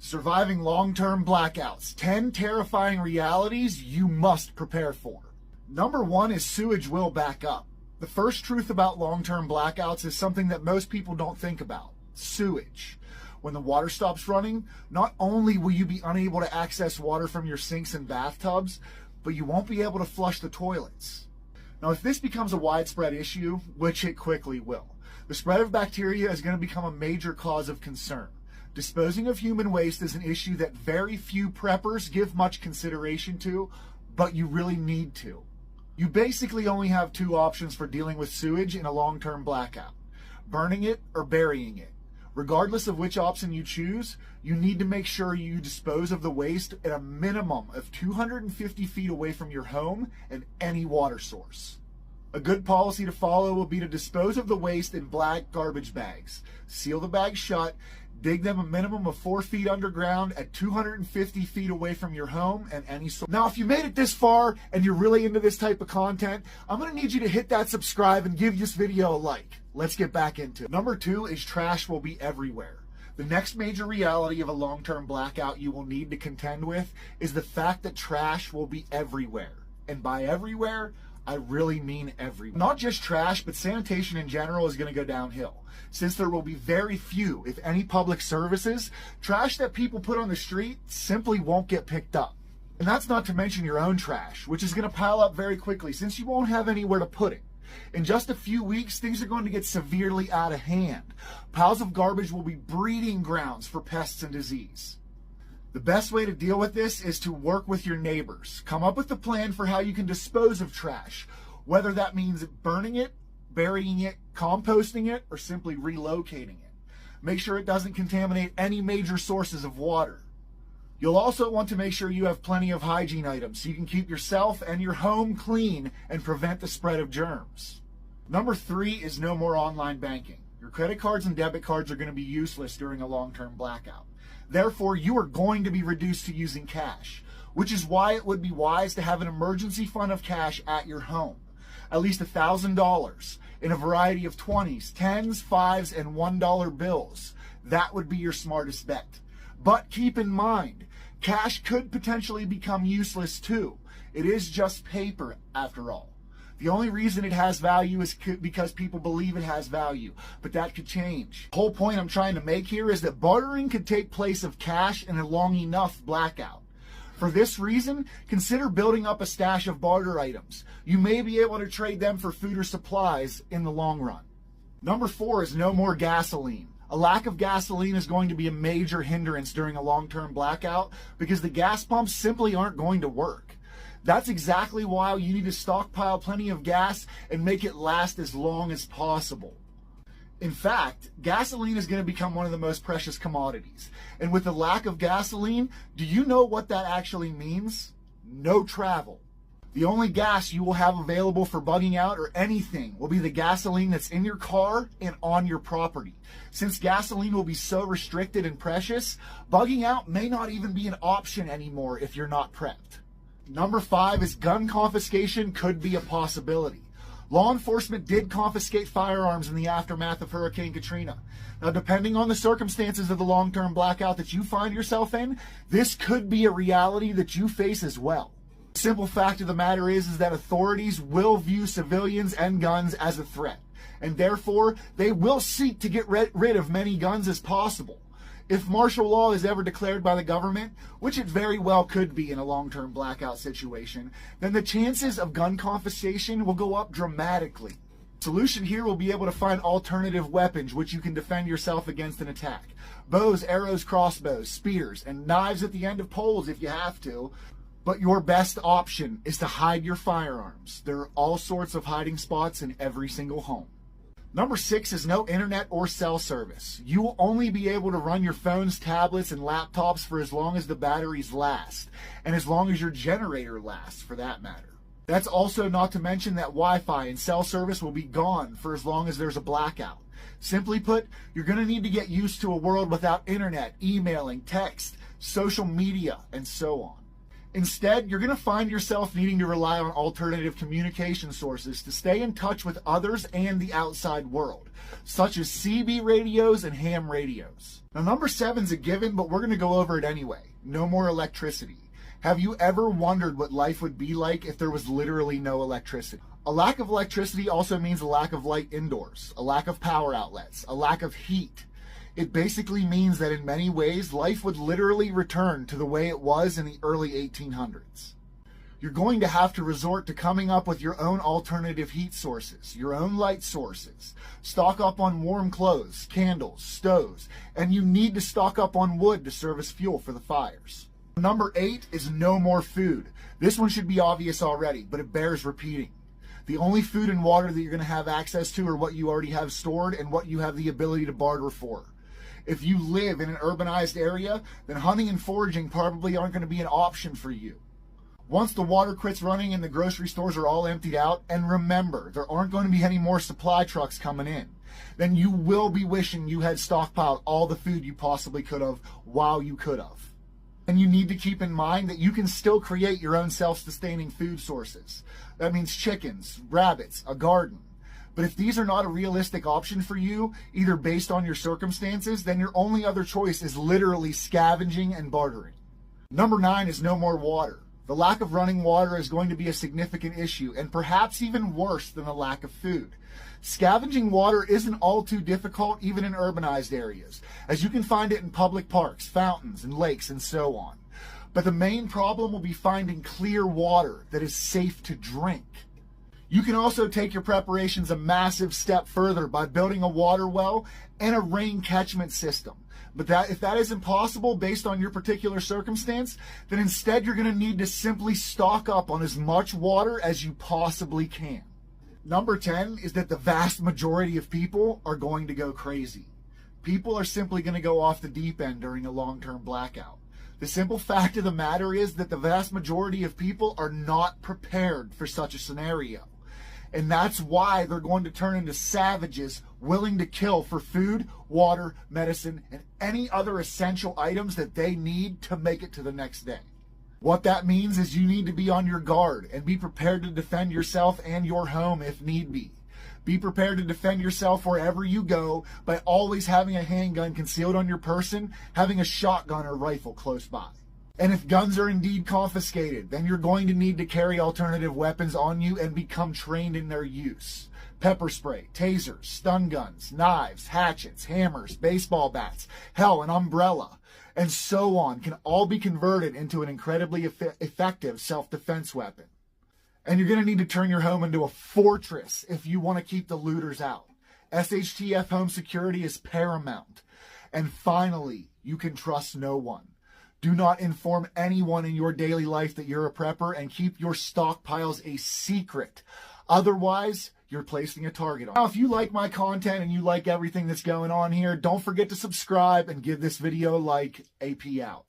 Surviving long-term blackouts. 10 terrifying realities you must prepare for. Number 1 is sewage will back up. The first truth about long-term blackouts is something that most people don't think about. Sewage. When the water stops running, not only will you be unable to access water from your sinks and bathtubs, but you won't be able to flush the toilets. Now, if this becomes a widespread issue, which it quickly will, the spread of bacteria is going to become a major cause of concern. Disposing of human waste is an issue that very few preppers give much consideration to, but you really need to. You basically only have 2 options for dealing with sewage in a long-term blackout: burning it or burying it. Regardless of which option you choose, you need to make sure you dispose of the waste at a minimum of 250 feet away from your home and any water source. A good policy to follow will be to dispose of the waste in black garbage bags. Seal the bags shut, dig them a minimum of 4 feet underground at 250 feet away from your home and any source. Now, if you made it this far and you're really into this type of content, I'm going to need you to hit that subscribe and give this video a like. Let's get back into it. Number 2 is trash will be everywhere. The next major reality of a long-term blackout you will need to contend with is the fact that trash will be everywhere. And by everywhere, I really mean everywhere. Not just trash, but sanitation in general is going to go downhill. Since there will be very few, if any, public services, trash that people put on the street simply won't get picked up. And that's not to mention your own trash, which is going to pile up very quickly since you won't have anywhere to put it. In just a few weeks, things are going to get severely out of hand. Piles of garbage will be breeding grounds for pests and disease. The best way to deal with this is to work with your neighbors. Come up with a plan for how you can dispose of trash, whether that means burning it, burying it, composting it, or simply relocating it. Make sure it doesn't contaminate any major sources of water. You'll also want to make sure you have plenty of hygiene items so you can keep yourself and your home clean and prevent the spread of germs. Number 3 is no more online banking. Your credit cards and debit cards are going to be useless during a long-term blackout. Therefore, you are going to be reduced to using cash, which is why it would be wise to have an emergency fund of cash at your home. At least $1,000 in a variety of 20s, 10s, 5s, and $1 bills. That would be your smartest bet. But keep in mind, cash could potentially become useless too. It is just paper after all. The only reason it has value is because people believe it has value, but that could change. The whole point I'm trying to make here is that bartering could take place of cash in a long enough blackout. For this reason, consider building up a stash of barter items. You may be able to trade them for food or supplies in the long run. Number 4 is no more gasoline. A lack of gasoline is going to be a major hindrance during a long-term blackout because the gas pumps simply aren't going to work. That's exactly why you need to stockpile plenty of gas and make it last as long as possible. In fact, gasoline is going to become one of the most precious commodities. And with the lack of gasoline, do you know what that actually means? No travel. The only gas you will have available for bugging out or anything will be the gasoline that's in your car and on your property. Since gasoline will be so restricted and precious, bugging out may not even be an option anymore if you're not prepped. Number 5 is gun confiscation could be a possibility. Law enforcement did confiscate firearms in the aftermath of Hurricane Katrina. Now, depending on the circumstances of the long-term blackout that you find yourself in, this could be a reality that you face as well. The simple fact of the matter is that authorities will view civilians and guns as a threat, and therefore they will seek to get rid of many guns as possible. If martial law is ever declared by the government, which it very well could be in a long-term blackout situation, then the chances of gun confiscation will go up dramatically. The solution here will be able to find alternative weapons which you can defend yourself against an attack. Bows, arrows, crossbows, spears, and knives at the end of poles if you have to. But your best option is to hide your firearms. There are all sorts of hiding spots in every single home. Number 6 is no internet or cell service. You will only be able to run your phones, tablets, and laptops for as long as the batteries last, and as long as your generator lasts, for that matter. That's also not to mention that Wi-Fi and cell service will be gone for as long as there's a blackout. Simply put, you're going to need to get used to a world without internet, emailing, text, social media, and so on. Instead, you're going to find yourself needing to rely on alternative communication sources to stay in touch with others and the outside world, such as CB radios and ham radios. Now, number 7's a given, but we're going to go over it anyway. No more electricity. Have you ever wondered what life would be like if there was literally no electricity? A lack of electricity also means a lack of light indoors, a lack of power outlets, a lack of heat. It basically means that in many ways, life would literally return to the way it was in the early 1800s. You're going to have to resort to coming up with your own alternative heat sources, your own light sources. Stock up on warm clothes, candles, stoves, and you need to stock up on wood to serve as fuel for the fires. Number 8 is no more food. This one should be obvious already, but it bears repeating. The only food and water that you're going to have access to are what you already have stored and what you have the ability to barter for. If you live in an urbanized area, then hunting and foraging probably aren't going to be an option for you. Once the water quits running and the grocery stores are all emptied out, and remember, there aren't going to be any more supply trucks coming in, then you will be wishing you had stockpiled all the food you possibly could have while you could have. And you need to keep in mind that you can still create your own self-sustaining food sources. That means chickens, rabbits, a garden. But if these are not a realistic option for you, either based on your circumstances, then your only other choice is literally scavenging and bartering. Number 9 is no more water. The lack of running water is going to be a significant issue, and perhaps even worse than the lack of food. Scavenging water isn't all too difficult even in urbanized areas, as you can find it in public parks, fountains, and lakes, and so on. But the main problem will be finding clear water that is safe to drink. You can also take your preparations a massive step further by building a water well and a rain catchment system. But if that isn't possible based on your particular circumstance, then instead you're going to need to simply stock up on as much water as you possibly can. Number 10 is that the vast majority of people are going to go crazy. People are simply going to go off the deep end during a long-term blackout. The simple fact of the matter is that the vast majority of people are not prepared for such a scenario. And that's why they're going to turn into savages willing to kill for food, water, medicine, and any other essential items that they need to make it to the next day. What that means is you need to be on your guard and be prepared to defend yourself and your home if need be. Be prepared to defend yourself wherever you go by always having a handgun concealed on your person, having a shotgun or rifle close by. And if guns are indeed confiscated, then you're going to need to carry alternative weapons on you and become trained in their use. Pepper spray, tasers, stun guns, knives, hatchets, hammers, baseball bats, hell, an umbrella, and so on can all be converted into an incredibly effective self-defense weapon. And you're going to need to turn your home into a fortress if you want to keep the looters out. SHTF home security is paramount. And finally, you can trust no one. Do not inform anyone in your daily life that you're a prepper, and keep your stockpiles a secret. Otherwise, you're placing a target on. Now, if you like my content and you like everything that's going on here, don't forget to subscribe and give this video a like. AP out.